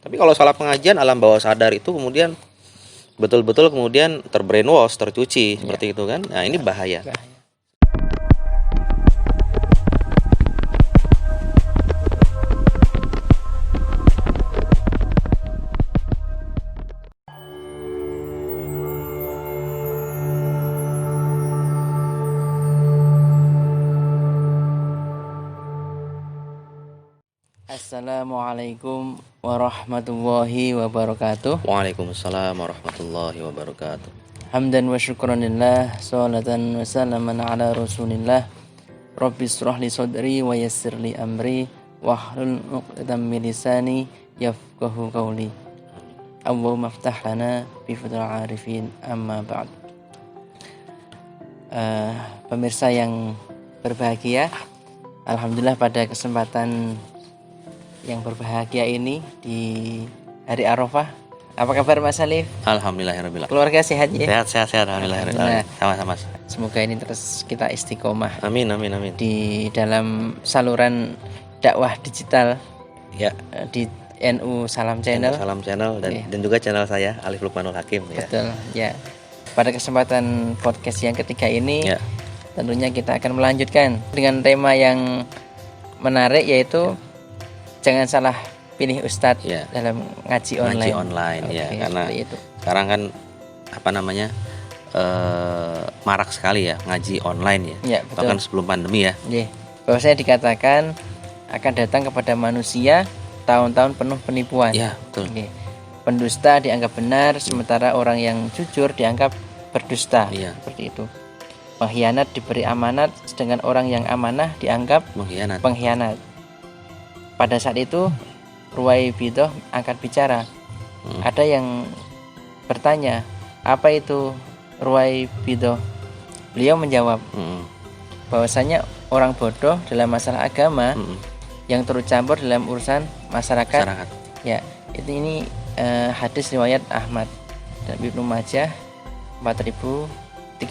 Tapi kalau salah pengajian alam bawah sadar itu kemudian betul-betul kemudian terbrainwash, tercuci seperti itu kan. Nah, ini bahaya. Assalamualaikum warahmatullahi wabarakatuh. Waalaikumsalam warahmatullahi wabarakatuh. Hamdan wa syukranillah, salatan wa salaman ala rasulillah. Rabbi israh li sadri wa yassir li amri wahlul 'uqdatam min lisani yafqahu qawli. Allahumma iftah lana bi fadlil arifin, amma ba'd. Pemirsa yang berbahagia, alhamdulillah pada kesempatan yang berbahagia ini di hari Arafah. Apa kabar Mas Alif? Alhamdulillahirabbil alamin. Keluarga sehat ya? Sehat alhamdulillahirabbil alamin. Sama-sama. Semoga ini terus kita istiqomah. Amin. Di dalam saluran dakwah digital Ya, di NU Salam Channel. Salam channel dan juga channel saya Alif Lukmanul Hakim ya. Betul ya. Pada kesempatan podcast yang ketiga ini Ya. tentunya kita akan melanjutkan dengan tema yang menarik, yaitu jangan salah pilih ustadz Ya. dalam ngaji online. Ya, Oke, karena seperti itu. sekarang kan marak sekali ya ngaji online ya. Ya, betul. Bahkan sebelum pandemi ya. Bahwasanya dikatakan akan datang kepada manusia tahun-tahun penuh penipuan. Ya, betul. Oke. Pendusta dianggap benar, sementara orang yang jujur dianggap berdusta. Iya. Seperti itu. Pengkhianat diberi amanat, sedangkan orang yang amanah dianggap Mengkhianat. pengkhianat. Pada saat itu Ruwaibidah angkat bicara. Ada yang bertanya, apa itu Ruwaibidah? Beliau menjawab bahwasanya orang bodoh dalam masalah agama yang turut campur dalam urusan masyarakat. Ya, ini hadis riwayat Ahmad dan Ibnu Majah 4036,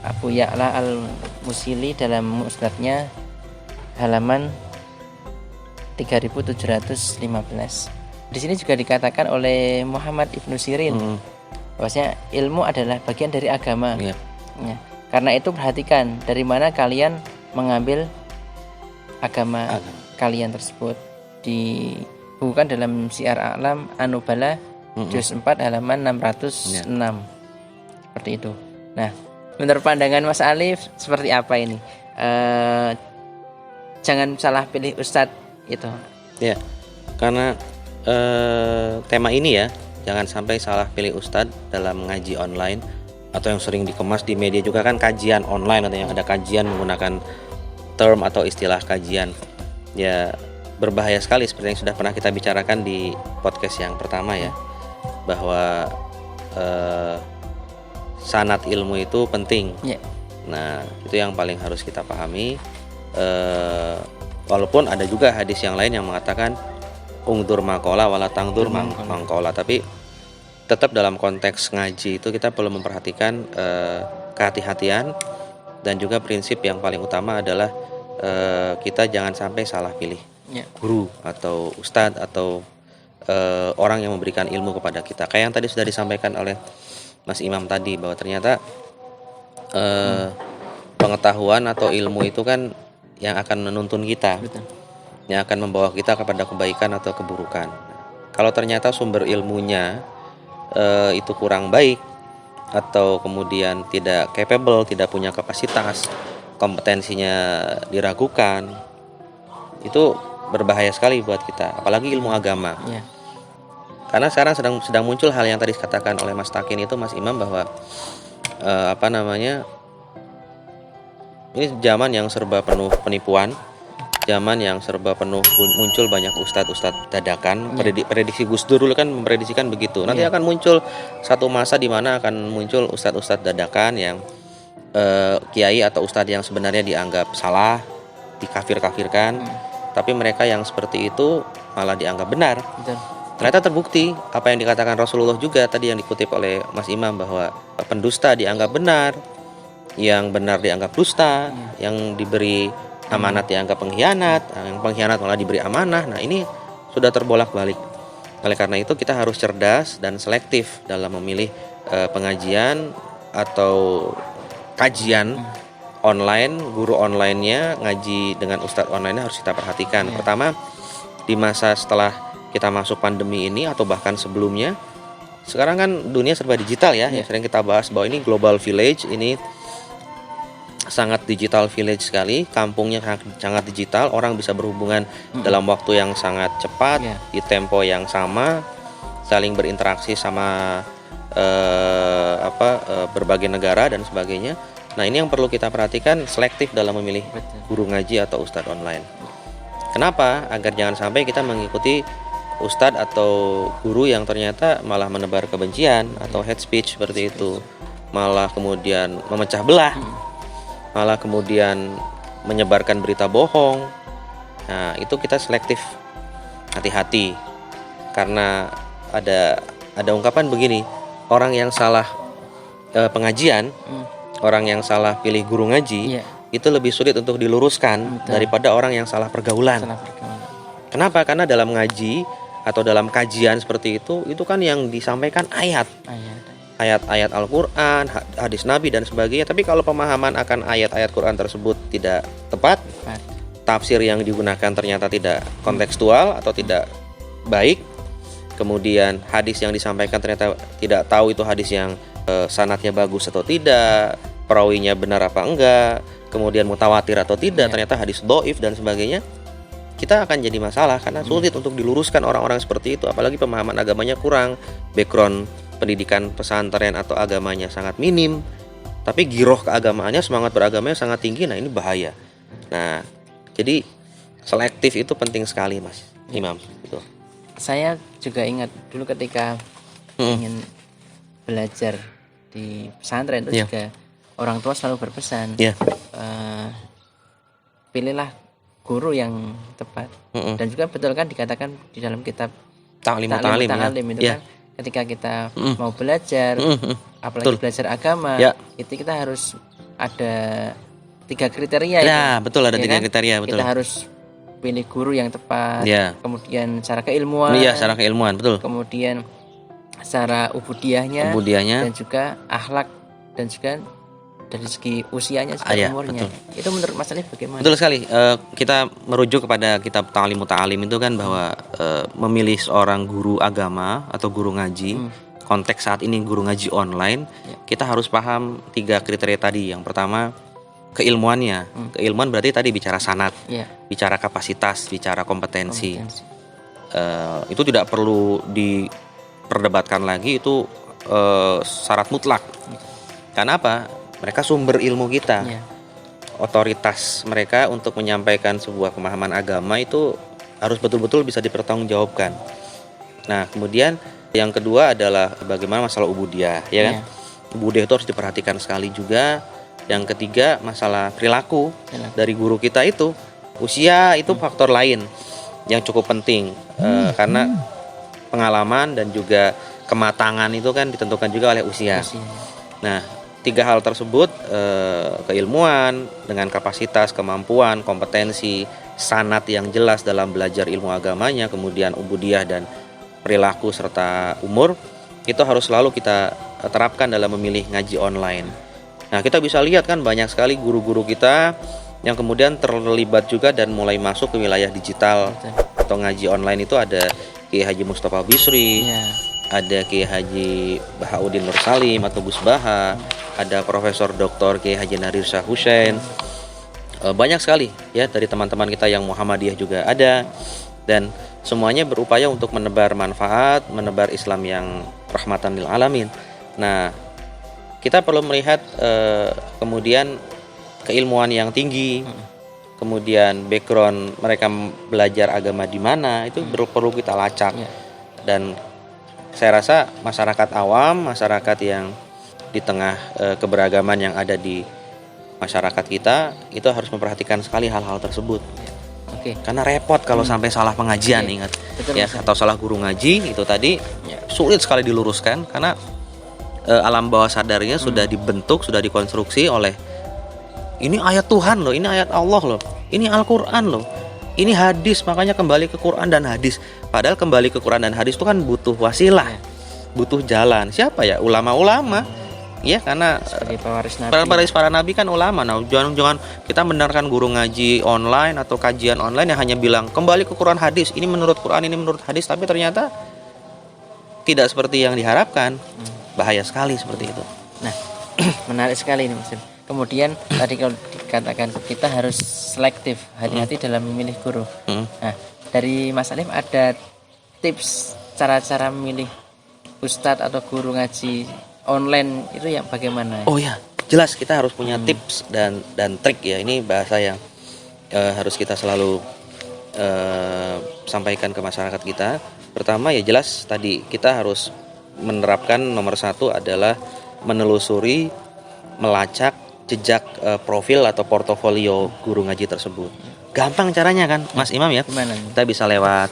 Abu Ya'la al-Musili dalam musnadnya halaman 3715. Di sini juga dikatakan oleh Muhammad Ibnu Sirin bahwasanya ilmu adalah bagian dari agama. Ya. Ya. Karena itu perhatikan dari mana kalian mengambil agama kalian tersebut. Dibukukan dalam Syiar A'lam An-Nubala juz 4 halaman 606. Seperti itu. Nah, menurut pandangan Mas Alif seperti apa ini? Jangan salah pilih ustadz itu. Ya, karena tema ini ya, jangan sampai salah pilih ustadz dalam ngaji online, atau yang sering dikemas di media juga kan kajian online, atau yang ada kajian menggunakan term atau istilah kajian. Ya, berbahaya sekali seperti yang sudah pernah kita bicarakan di podcast yang pertama ya, bahwa sanad ilmu itu penting. Ya. Nah, itu yang paling harus kita pahami. Walaupun ada juga hadis yang lain yang mengatakan ungdur makola wala tangdur mangkola, tapi tetap dalam konteks ngaji itu kita perlu memperhatikan kehati-hatian, dan juga prinsip yang paling utama adalah kita jangan sampai salah pilih guru atau ustadz atau orang yang memberikan ilmu kepada kita. Kayak yang tadi sudah disampaikan oleh Mas Imam tadi, bahwa ternyata pengetahuan atau ilmu itu kan yang akan menuntun kita. Betul. Yang akan membawa kita kepada kebaikan atau keburukan. Kalau ternyata sumber ilmunya itu kurang baik, atau kemudian tidak capable, tidak punya kapasitas, kompetensinya diragukan, itu berbahaya sekali buat kita, apalagi ilmu agama. Ya. Karena sekarang sedang muncul hal yang tadi dikatakan oleh Mas Takin itu, Mas Imam, bahwa ini zaman yang serba penuh penipuan, zaman yang serba penuh muncul banyak ustadz dadakan. Prediksi Gus Dur dulu kan memprediksikan begitu. Nanti akan muncul satu masa di mana akan muncul ustadz dadakan yang kiai atau ustadz yang sebenarnya dianggap salah, dikafir-kafirkan, tapi mereka yang seperti itu malah dianggap benar. Betul. Ternyata terbukti apa yang dikatakan Rasulullah juga tadi yang dikutip oleh Mas Imam, bahwa pendusta dianggap benar, yang benar dianggap dusta, yang diberi amanat dianggap pengkhianat, yang pengkhianat malah diberi amanah. Nah, ini sudah terbolak-balik. Oleh karena itu kita harus cerdas dan selektif dalam memilih pengajian atau kajian online, guru online-nya, ngaji dengan ustadz online-nya harus kita perhatikan. Pertama, di masa setelah kita masuk pandemi ini atau bahkan sebelumnya, sekarang kan dunia serba digital ya, yang sering kita bahas bahwa ini global village, ini sangat digital village sekali, kampungnya sangat digital, orang bisa berhubungan dalam waktu yang sangat cepat, di tempo yang sama, saling berinteraksi sama berbagai negara dan sebagainya. Nah, ini yang perlu kita perhatikan, selektif dalam memilih guru ngaji atau ustadz online. Kenapa? Agar jangan sampai kita mengikuti ustadz atau guru yang ternyata malah menebar kebencian atau hate speech seperti itu, malah kemudian memecah belah, malah kemudian menyebarkan berita bohong. Nah, itu kita selektif, hati-hati, karena ada ungkapan begini, orang yang salah pengajian, orang yang salah pilih guru ngaji, itu lebih sulit untuk diluruskan daripada orang yang salah pergaulan. Kenapa? Karena dalam ngaji atau dalam kajian seperti itu kan yang disampaikan ayat-ayat Al-Quran, hadis Nabi dan sebagainya. Tapi kalau pemahaman akan ayat-ayat Quran tersebut tidak tepat, tafsir yang digunakan ternyata tidak kontekstual atau tidak baik, kemudian hadis yang disampaikan ternyata tidak tahu itu hadis yang sanadnya bagus atau tidak, perawinya benar apa enggak, kemudian mutawatir atau tidak, ternyata hadis dhaif dan sebagainya, kita akan jadi masalah karena sulit untuk diluruskan orang-orang seperti itu, apalagi pemahaman agamanya kurang, background pendidikan pesantren atau agamanya sangat minim, tapi giroh keagamaannya, semangat beragamanya sangat tinggi. Nah, ini bahaya. Nah, jadi selektif itu penting sekali, Mas Imam. Gitu. Saya juga ingat dulu ketika ingin belajar di pesantren itu juga orang tua selalu berpesan, pilihlah guru yang tepat. Dan juga betul kan dikatakan di dalam kitab Ta'lim itu kan, ketika kita mau belajar, apalagi belajar agama, itu kita harus ada 3 kriteria. Betul, ada 3 kriteria, betul. Kita harus pilih guru yang tepat, kemudian secara keilmuan, secara keilmuan, betul. Kemudian secara ubudiyahnya, dan juga akhlak, dan juga dari segi usianya, segi umurnya. Betul. Itu menurut Mas Alif bagaimana? Betul sekali. Kita merujuk kepada kitab Ta'lim Muta'alim itu kan bahwa memilih seorang guru agama atau guru ngaji, konteks saat ini guru ngaji online, kita harus paham 3 kriteria tadi. Yang pertama, keilmuannya. Keilmuan berarti tadi bicara sanad, bicara kapasitas, bicara kompetensi. Itu tidak perlu diperdebatkan lagi, itu syarat mutlak. Karena apa? Mereka sumber ilmu kita, otoritas mereka untuk menyampaikan sebuah pemahaman agama itu harus betul-betul bisa dipertanggungjawabkan. Nah, kemudian yang kedua adalah bagaimana masalah ubudiyah, ya kan? Ubudiyah itu harus diperhatikan sekali juga. Yang ketiga, masalah perilaku dari guru kita itu. Usia itu faktor lain yang cukup penting, karena pengalaman dan juga kematangan itu kan ditentukan juga oleh usia. Nah, 3 hal tersebut, keilmuan dengan kapasitas, kemampuan, kompetensi, sanad yang jelas dalam belajar ilmu agamanya, kemudian ubudiyah dan perilaku serta umur, itu harus selalu kita terapkan dalam memilih ngaji online. Nah, kita bisa lihat kan banyak sekali guru-guru kita yang kemudian terlibat juga dan mulai masuk ke wilayah digital atau ngaji online. Itu ada Kiai Haji Mustafa Bisri, ada Kiai Haji Bahauddin Nur Salim atau Gus Baha, ada Profesor Dr. Kiai Haji Nadir Shah Hussein, banyak sekali ya dari teman-teman kita yang Muhammadiyah juga ada, dan semuanya berupaya untuk menebar manfaat, menebar Islam yang rahmatan lil alamin. Nah, kita perlu melihat kemudian keilmuan yang tinggi, kemudian background mereka belajar agama di mana, itu perlu kita lacak. Dan saya rasa masyarakat awam, masyarakat yang di tengah keberagaman yang ada di masyarakat kita, itu harus memperhatikan sekali hal-hal tersebut. Karena repot kalau sampai salah pengajian, ingat. Atau salah guru ngaji, itu tadi sulit sekali diluruskan karena alam bawah sadarnya sudah dibentuk, sudah dikonstruksi oleh ini ayat Tuhan loh, ini ayat Allah loh, ini Al-Quran loh. ini hadis, makanya kembali ke Quran dan hadis. Padahal kembali ke Quran dan hadis itu kan butuh wasilah, butuh jalan. Siapa ya? Ulama-ulama. Ya, karena sebagai pewaris Nabi. para nabi kan ulama. Nah, jangan kita mendengarkan guru ngaji online atau kajian online yang hanya bilang kembali ke Quran hadis, ini menurut Quran, ini menurut hadis, tapi ternyata tidak seperti yang diharapkan. Bahaya sekali seperti itu. Nah, menarik sekali ini Mas. Kemudian tadi kalau dikatakan kita harus selektif, hati-hati dalam memilih guru. Nah, dari Mas Alif ada tips cara-cara memilih ustadz atau guru ngaji online itu yang bagaimana? Oh ya, jelas kita harus punya tips dan trik ya. Ini bahasa yang harus kita selalu sampaikan ke masyarakat kita. Pertama ya jelas tadi kita harus menerapkan nomor satu adalah menelusuri, melacak jejak profil atau portofolio guru ngaji tersebut. Gampang caranya kan, Mas Imam ya. Gimana? Kita bisa lewat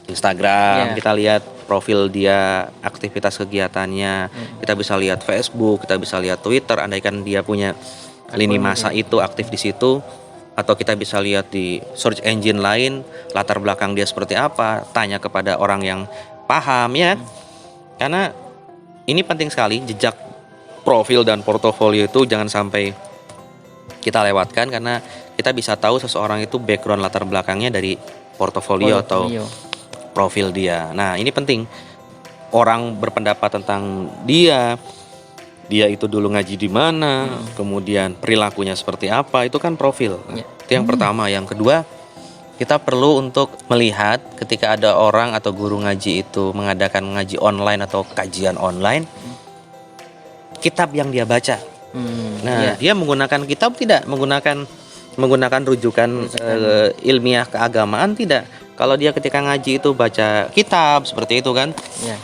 Instagram, kita lihat profil dia, aktivitas kegiatannya. Kita bisa lihat Facebook, kita bisa lihat Twitter. Andaikan dia punya lini masa itu aktif di situ, atau kita bisa lihat di search engine lain, latar belakang dia seperti apa. Tanya kepada orang yang paham ya. Karena ini penting sekali, jejak profil dan portofolio itu jangan sampai kita lewatkan, karena kita bisa tahu seseorang itu background latar belakangnya dari portofolio atau profil dia. Nah, ini penting. Orang berpendapat tentang dia itu dulu ngaji di mana, kemudian perilakunya seperti apa, itu kan profil. Itu yang pertama. Yang kedua, kita perlu untuk melihat ketika ada orang atau guru ngaji itu mengadakan ngaji online atau kajian online, kitab yang dia baca. Dia menggunakan kitab tidak, menggunakan rujukan ilmiah keagamaan tidak. Kalau dia ketika ngaji itu baca kitab seperti itu kan,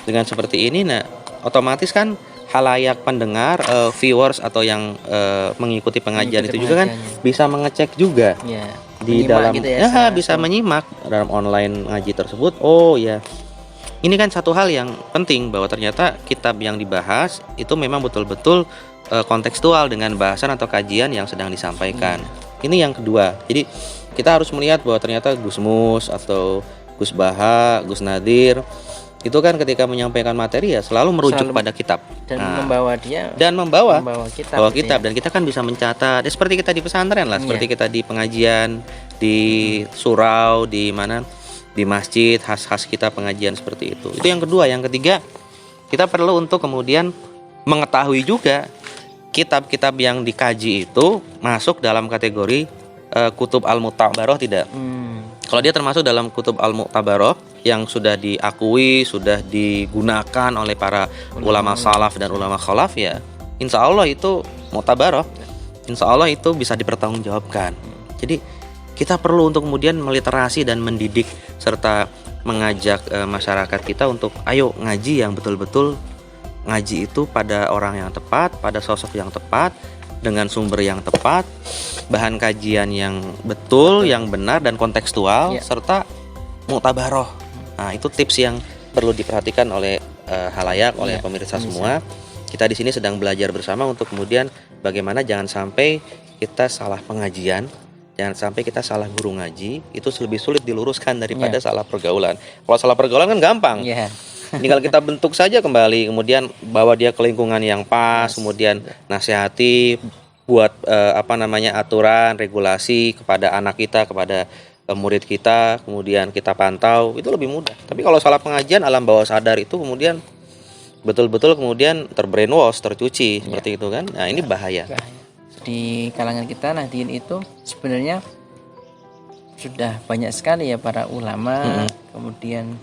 dengan seperti ini, nah otomatis kan halayak pendengar, viewers atau yang mengikuti pengajian itu juga kan bisa mengecek juga di dalam gitu ya, bisa menyimak dalam online ngaji tersebut. Oh ya, ini kan satu hal yang penting, bahwa ternyata kitab yang dibahas itu memang betul-betul kontekstual dengan bahasan atau kajian yang sedang disampaikan. Ini yang kedua. Jadi kita harus melihat bahwa ternyata Gus Mus atau Gus Baha, Gus Nadir itu kan ketika menyampaikan materi ya selalu merujuk pada kitab dan membawa kitab, dan kita kan bisa mencatat ya, seperti kita di pesantren lah, seperti kita di pengajian, di surau, di mana, di masjid, khas kita pengajian seperti itu. Itu yang kedua. Yang ketiga, kita perlu untuk kemudian mengetahui juga kitab-kitab yang dikaji itu masuk dalam kategori kutub al-mu'tabaroh tidak. Kalau dia termasuk dalam kutub al-mu'tabaroh yang sudah diakui, sudah digunakan oleh para ulama salaf dan ulama khalaf, ya insya Allah itu mu'tabaroh, insya Allah itu bisa dipertanggungjawabkan. Jadi kita perlu untuk kemudian meliterasi dan mendidik serta mengajak masyarakat kita untuk ayo ngaji yang betul-betul ngaji itu pada orang yang tepat, pada sosok yang tepat, dengan sumber yang tepat, bahan kajian yang betul, yang benar dan kontekstual, serta mu'tabaroh. Nah, itu tips yang perlu diperhatikan oleh halayak, oleh pemirsa semua. Kita di sini sedang belajar bersama untuk kemudian bagaimana jangan sampai kita salah pengajian, jangan sampai kita salah guru ngaji. Itu lebih sulit diluruskan daripada salah pergaulan. Kalau salah pergaulan kan gampang. Tinggal kita bentuk saja kembali, kemudian bawa dia ke lingkungan yang pas, kemudian nasihati, buat aturan, regulasi kepada anak kita, kepada murid kita, kemudian kita pantau, itu lebih mudah. Tapi kalau salah pengajian alam bawah sadar itu kemudian betul-betul kemudian terbrainwash, tercuci seperti itu kan. Nah, ini bahaya. Di kalangan kita Nahdien itu sebenarnya sudah banyak sekali ya para ulama, kemudian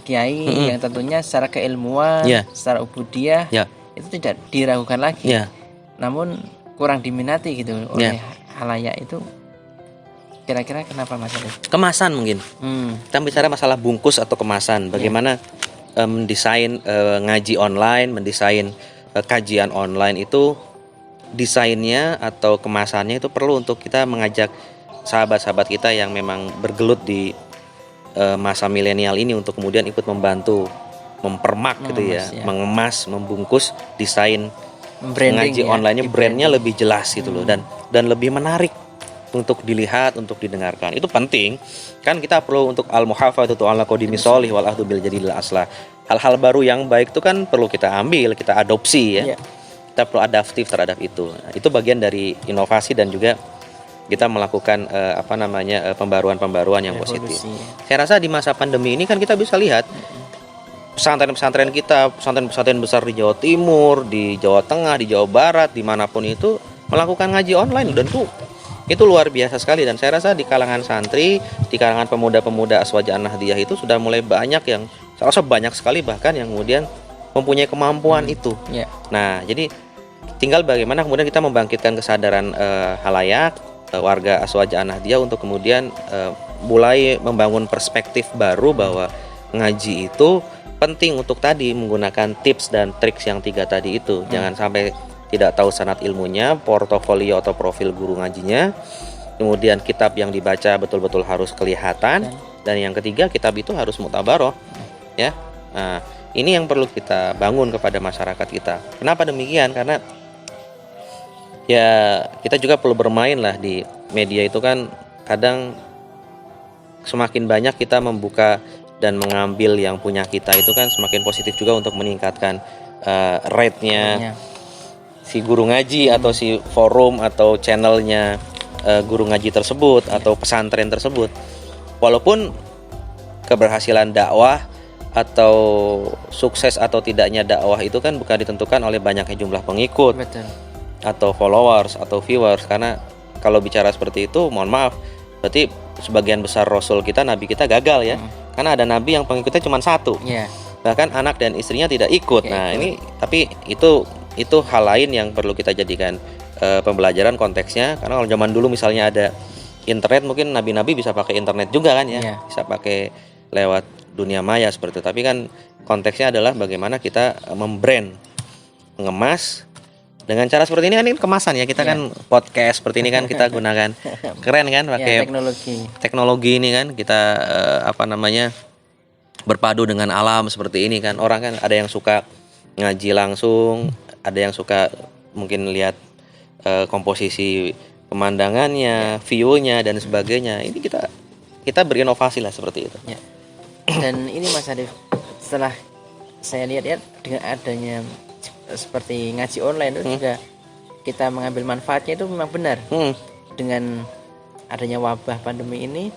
kiai yang tentunya secara keilmuan, secara ubudiyah itu tidak diragukan lagi. Namun kurang diminati gitu oleh halayak itu. Kira-kira kenapa Mas Alif? Kemasan mungkin. Kita bicara masalah bungkus atau kemasan. Bagaimana mendesain ngaji online, mendesain kajian online itu, desainnya atau kemasannya itu perlu untuk kita mengajak sahabat-sahabat kita yang memang bergelut di masa milenial ini untuk kemudian ikut membantu mempermak gitu ya, mengemas, membungkus desain ngaji online-nya, brandnya lebih jelas gitu loh, dan lebih menarik untuk dilihat, untuk didengarkan. Itu penting. Kan kita perlu untuk al-muhafadzatu ala qadimi sholih wal ahdu bil jadidil aslah. Hal-hal baru yang baik itu kan perlu kita ambil, kita adopsi ya. Kita perlu adaptif terhadap itu. Nah, itu bagian dari inovasi dan juga kita melakukan pembaruan-pembaruan yang positif. Saya rasa di masa pandemi ini kan kita bisa lihat pesantren-pesantren kita, pesantren-pesantren besar di Jawa Timur, di Jawa Tengah, di Jawa Barat, dimanapun itu melakukan ngaji online, dan itu luar biasa sekali. Dan saya rasa di kalangan santri, di kalangan pemuda-pemuda Aswaja An-Nahdiyah itu sudah mulai banyak yang, saya rasa banyak sekali bahkan yang kemudian mempunyai kemampuan itu. Nah, jadi tinggal bagaimana kemudian kita membangkitkan kesadaran halayak, warga Aswaja An-Nahdiyah untuk kemudian mulai membangun perspektif baru bahwa ngaji itu penting untuk tadi menggunakan tips dan triks yang 3 tadi itu. Jangan sampai tidak tahu sanad ilmunya, portofolio atau profil guru ngajinya. Kemudian kitab yang dibaca betul-betul harus kelihatan, dan yang ketiga kitab itu harus mutabaroh. Ya. Nah, ini yang perlu kita bangun kepada masyarakat kita. Kenapa demikian? Karena ya kita juga perlu bermain lah di media itu kan, kadang semakin banyak kita membuka dan mengambil yang punya kita itu kan semakin positif juga untuk meningkatkan rate-nya si guru ngaji atau si forum atau channelnya guru ngaji tersebut atau pesantren tersebut. Walaupun keberhasilan dakwah atau sukses atau tidaknya dakwah itu kan bukan ditentukan oleh banyaknya jumlah pengikut. Betul. Atau followers atau viewers, karena kalau bicara seperti itu mohon maaf berarti sebagian besar rasul kita, nabi kita gagal ya. Karena ada nabi yang pengikutnya cuma 1. Bahkan anak dan istrinya tidak ikut. Nah, ini tapi itu hal lain yang perlu kita jadikan pembelajaran konteksnya. Karena kalau zaman dulu misalnya ada internet, mungkin nabi-nabi bisa pakai internet juga kan ya. Bisa pakai lewat dunia maya seperti itu. Tapi kan konteksnya adalah bagaimana kita membrand, mengemas dengan cara seperti ini kan, ini kemasan ya. Kita kan podcast seperti ini kan kita gunakan, keren kan, pakai teknologi ini kan kita berpadu dengan alam seperti ini kan. Orang kan ada yang suka ngaji langsung, ada yang suka mungkin lihat komposisi pemandangannya, view-nya dan sebagainya. Ini kita berinovasi lah seperti itu. Dan ini Mas Arif, setelah saya lihat dengan adanya seperti ngaji online itu juga kita mengambil manfaatnya, itu memang benar. Dengan adanya wabah pandemi ini,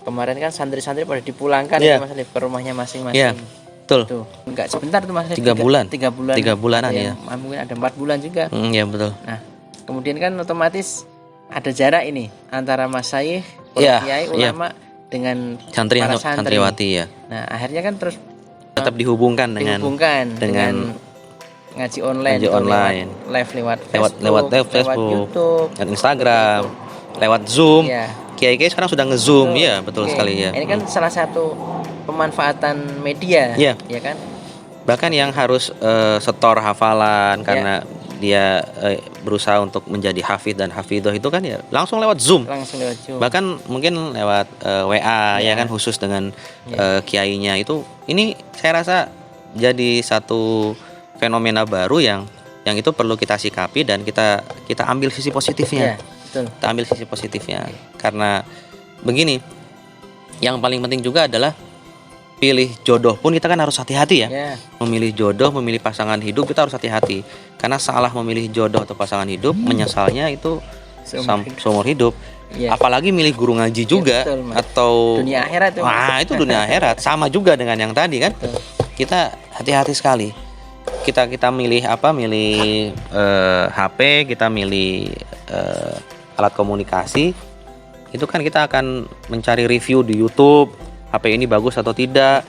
kemarin kan santri-santri pada dipulangkan ya Mas Alif, ke rumahnya masing-masing. Betul. Tuh, enggak sebentar tuh Mas Alif. 3 bulan. 3 bulanan ya. Mungkin ada 4 bulan juga. Ya betul. Nah, kemudian kan otomatis ada jarak ini antara masyayikh, kiai, ulama dengan para santriwati ya. Nah, akhirnya kan terus tetap dihubungkan dengan ngaji online, live lewat Facebook, YouTube, dan Instagram, lewat Zoom. Kiai-kiai sekarang sudah nge-Zoom, ya betul sekali ya. Ini kan salah satu pemanfaatan media, ya kan. Bahkan yang harus setor hafalan karena dia berusaha untuk menjadi hafidh dan hafidhah itu kan ya langsung lewat Zoom. Bahkan mungkin lewat WA ya kan, khusus dengan kiainya itu. Ini saya rasa jadi satu fenomena baru yang itu perlu kita sikapi dan kita ambil sisi positifnya. Kita ambil sisi positifnya. Karena begini, yang paling penting juga adalah pilih jodoh pun kita kan harus hati-hati ya. Memilih jodoh, memilih pasangan hidup kita harus hati-hati. Karena salah memilih jodoh atau pasangan hidup, menyesalnya itu seumur hidup. Apalagi milih guru ngaji juga, atau dunia akhirat. Itu dunia akhirat. Sama juga dengan yang tadi kan. Kita hati-hati sekali. Kita milih milih HP, kita milih alat komunikasi. Itu kan kita akan mencari review di YouTube, HP ini bagus atau tidak,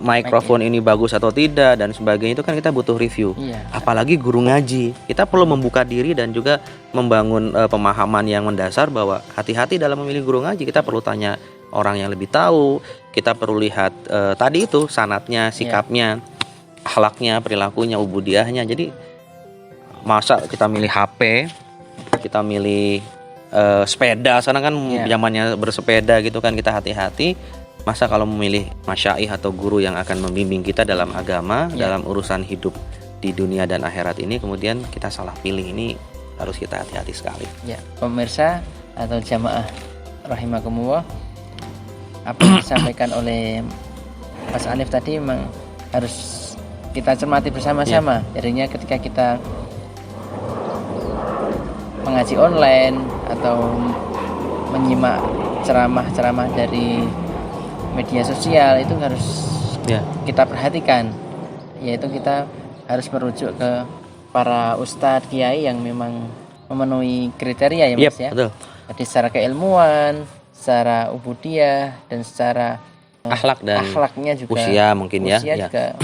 mikrofon ini bagus atau tidak dan sebagainya. Itu kan kita butuh review. Apalagi guru ngaji, kita perlu membuka diri dan juga membangun pemahaman yang mendasar bahwa hati-hati dalam memilih guru ngaji. Kita perlu tanya orang yang lebih tahu, kita perlu lihat tadi itu sanatnya, sikapnya, akhlaknya, perilakunya, ubudiyahnya. Jadi masa kita milih HP, kita milih sepeda, sana kan zamannya bersepeda gitu kan, kita hati-hati. Masa kalau memilih masyaikh atau guru yang akan membimbing kita dalam agama, dalam urusan hidup di dunia dan akhirat ini, kemudian kita salah pilih, ini harus kita hati-hati sekali. Ya, pemirsa atau jamaah rahimakumullah, apa yang disampaikan oleh Mas Alif tadi memang harus kita cermati bersama-sama. Jadinya ketika kita mengaji online atau menyimak ceramah-ceramah dari media sosial itu harus kita perhatikan, yaitu kita harus merujuk ke para ustadz kiai yang memang memenuhi kriteria ya Mas ya. Betul. Jadi secara keilmuan, secara ubudiyah, dan secara akhlaknya juga, usia mungkin usia juga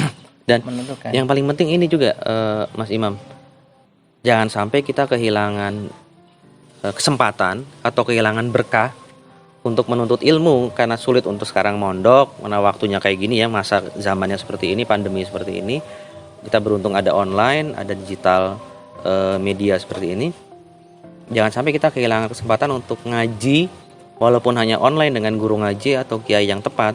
dan menentukan. Yang paling penting ini juga Mas Imam, jangan sampai kita kehilangan kesempatan atau kehilangan berkah untuk menuntut ilmu karena sulit untuk sekarang mondok, mana waktunya kayak gini ya, masa zamannya seperti ini, pandemi seperti ini. Kita beruntung ada online, ada digital media seperti ini. Jangan sampai kita kehilangan kesempatan untuk ngaji walaupun hanya online dengan guru ngaji atau kiai yang tepat.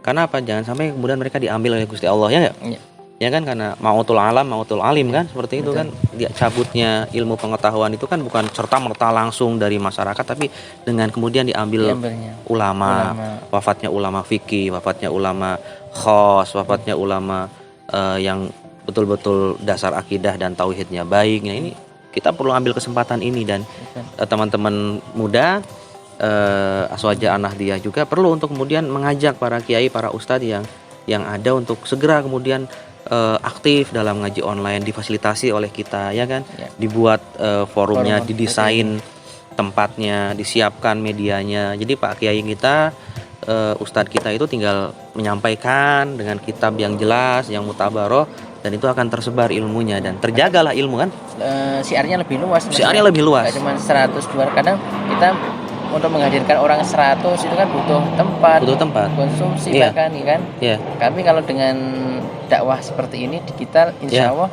Karena apa? Jangan sampai kemudian mereka diambil oleh Gusti Allah, ya enggak? Ya kan, karena mautul alam, mautul alim kan, seperti itu. Betul. Kan dia cabutnya ilmu pengetahuan itu kan bukan serta-merta langsung dari masyarakat, tapi dengan kemudian diambil ulama, wafatnya ulama fikih, wafatnya ulama khos, wafatnya ulama yang betul-betul dasar akidah dan tauhidnya baik. Nah, ini kita perlu ambil kesempatan ini, dan teman-teman muda Aswaja An-Nahdiyah juga perlu untuk kemudian mengajak para kiai, para ustadz yang ada untuk segera kemudian aktif dalam ngaji online, difasilitasi oleh kita, ya kan, dibuat forumnya, didesain tempatnya, disiapkan medianya. Jadi Pak Kiai kita, ustadz kita itu tinggal menyampaikan dengan kitab yang jelas, yang mutabaroh, dan itu akan tersebar ilmunya dan terjagalah ilmu kan. Siarnya lebih luas. Siarnya lebih luas. Gak cuma 100 200, kadang kita untuk menghadirkan orang 100 itu kan butuh tempat, konsumsi bahkan, ya kan. Tapi kalau dengan dakwah seperti ini digital, insya Allah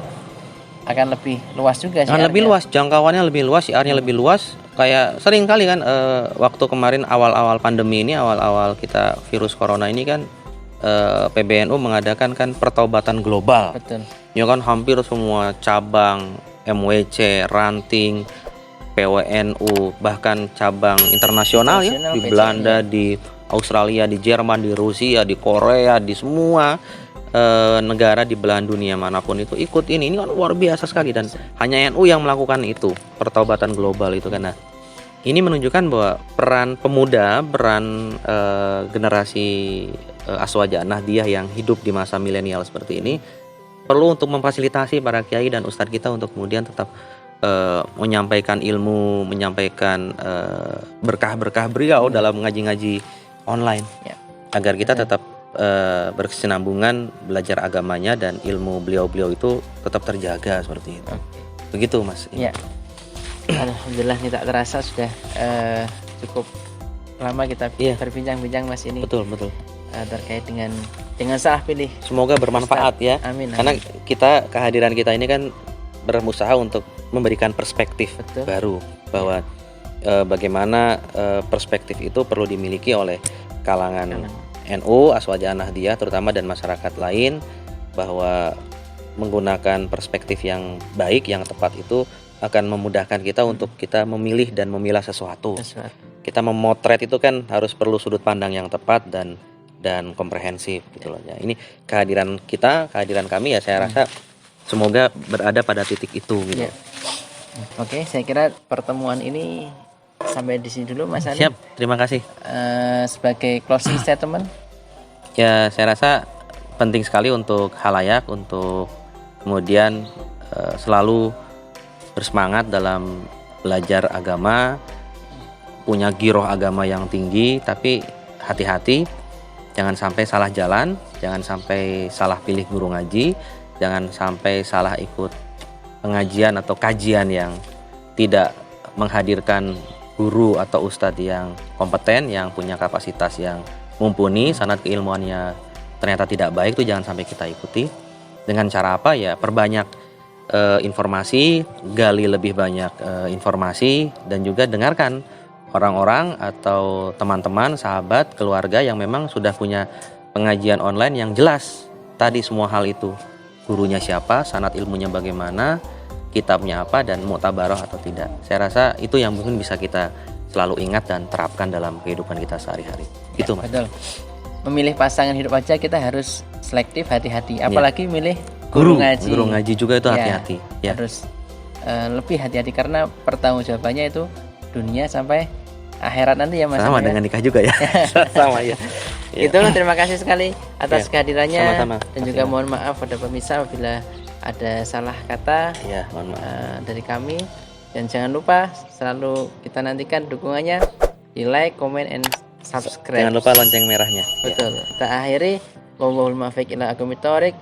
akan lebih luas juga. Akan lebih luas, jangkauannya lebih luas, siarnya lebih luas. Kayak sering kali kan waktu kemarin awal-awal pandemi ini, awal-awal kita virus corona ini kan, PBNU mengadakan kan pertaubatan global. Betul. Ya kan, hampir semua cabang MWC, ranting, PWNU, bahkan cabang internasional ya, di Belanda, di Australia, di Jerman, di Rusia, di Korea, di semua negara di belahan dunia manapun itu ikut ini kan luar biasa sekali, dan hanya NU yang melakukan itu, pertaubatan global itu kan. Nah, ini menunjukkan bahwa peran pemuda, peran generasi Aswaja An-Nahdiyah yang hidup di masa milenial seperti ini perlu untuk memfasilitasi para kiai dan ustadz kita untuk kemudian tetap menyampaikan ilmu, menyampaikan berkah-berkah beliau dalam ngaji-ngaji online, agar kita tetap berkesinambungan belajar agamanya dan ilmu beliau-beliau itu tetap terjaga seperti itu. Begitu Mas. Ya. Alhamdulillah, ini tak terasa sudah cukup lama kita berbincang-bincang Mas ini. Betul. Terkait dengan salah pilih. Semoga bermanfaat ya. Amin. Karena kehadiran kita ini kan berusaha untuk memberikan perspektif baru bahwa bagaimana perspektif itu perlu dimiliki oleh kalangan NU, Aswaja An-Nahdiyah terutama, dan masyarakat lain, bahwa menggunakan perspektif yang baik, yang tepat itu akan memudahkan kita untuk kita memilih dan memilah sesuatu. Kita memotret itu kan harus perlu sudut pandang yang tepat dan komprehensif gitu loh. Ya, ini kehadiran kami ya, saya rasa semoga berada pada titik itu gitu. Oke, saya kira pertemuan ini sampai di sini dulu Mas Ali. Siap, terima kasih. Sebagai closing statement. Ya, saya rasa penting sekali untuk khalayak untuk kemudian selalu bersemangat dalam belajar agama, punya giroh agama yang tinggi, tapi hati-hati, jangan sampai salah jalan, jangan sampai salah pilih guru ngaji, jangan sampai salah ikut pengajian atau kajian yang tidak menghadirkan guru atau ustadz yang kompeten, yang punya kapasitas yang mumpuni, sanad keilmuannya ternyata tidak baik, itu jangan sampai kita ikuti. Dengan cara apa ya? Perbanyak informasi, gali lebih banyak informasi, dan juga dengarkan orang-orang atau teman-teman, sahabat, keluarga yang memang sudah punya pengajian online yang jelas tadi semua hal itu. Gurunya siapa, sanad ilmunya bagaimana, kitabnya apa dan muktabaroh atau tidak. Saya rasa itu yang mungkin bisa kita selalu ingat dan terapkan dalam kehidupan kita sehari-hari. Itu Mas. Betul. Memilih pasangan hidup aja kita harus selektif, hati-hati. Apalagi milih Guru ngaji. Guru ngaji juga itu Ya, hati-hati. Ya. Harus lebih hati-hati karena pertanggungjawabannya itu dunia sampai akhirat nanti ya Mas. Sama dengan nikah juga ya. Sama ya. Ya. Itulah, terima kasih sekali atas Ya, kehadirannya. sama-sama. Dan juga mohon maaf pada pemirsa apabila ada salah kata Ya, mohon maaf. dari kami. Dan jangan lupa selalu kita nantikan dukungannya di like, comment, and subscribe. Jangan lupa lonceng merahnya. Ya. Betul. Kita akhiri. Wallahul muwaffiq ila aqwamit thoriq.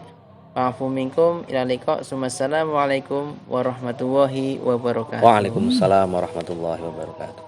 Wa'afu minkum ila liqa. Assalamualaikum warahmatullahi wabarakatuh. Waalaikumsalam warahmatullahi wabarakatuh.